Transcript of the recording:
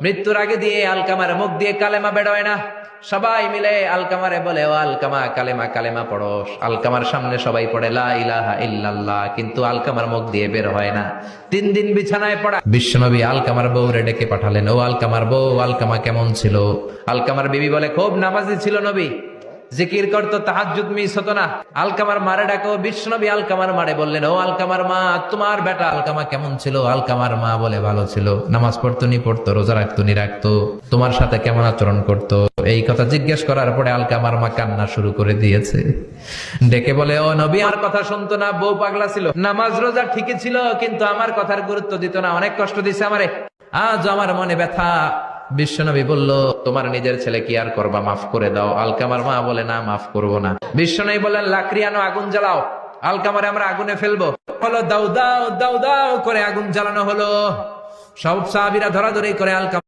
মৃত্যুর আগে দিয়ে আলকামার মুখ দিয়ে কালেমা বেরোয় না। সবাই মিলে আলকামারে বলে, ও আলকামা কালেমা কালেমা পড়ো। আলকামার সামনে সবাই পড়ে লা ইলাহা ইল্লাল্লাহ, কিন্তু আলকামার মুখ দিয়ে বের হয় না। 3 দিন বিছানায় পড়া। বিশ্বনবী আলকামার বউরে ডেকে পাঠালেন, ও আলকামার বউ, আলকামা কেমন ছিল? আলকামার বিবি বলে, খুব নামাজি ছিল নবী, জিকির করতো, তাহাজ্জুদ মিস হতো না। আলকামার মারে ডাকো। বিশ্বনবী আলকামার মারে বললেন, ও আলকামার মা, তোমার বেটা আলকামা কেমন ছিল? আলকামার মা বলে, ভালো ছিল, নামাজ পড়তো নি পড়তো, রোজা রাখতো নি রাখতো, তোমার সাথে কেমন আচরণ করতো। এই কথা জিজ্ঞেস করার পরে আলকামার মা কান্না শুরু করে দিয়েছে। ডেকে বলে, ও নবী, আমার কথা শুনতো না, বউ পাগলা ছিল, নামাজ রোজা ঠিকই ছিল, কিন্তু আমার কথার গুরুত্ব দিত না, অনেক কষ্ট দিছে আমারে, আজ আমার মনে ব্যথা। বিশ্বনবী বলল, তোমার নিজের ছেলে কি আর করবা, মাফ করে দাও। আলকামার মা বলে, না, মাফ করব না। বিশ্বনবী বললেন, লাকড়ি আনো, আগুন জ্বালাও, আলকামারে আমরা আগুনে ফেলবো। হলো, দাও দাও দাও দাও করে আগুন জ্বালানো হলো। সব সাহাবীরা ধরাধরি করে আলকামা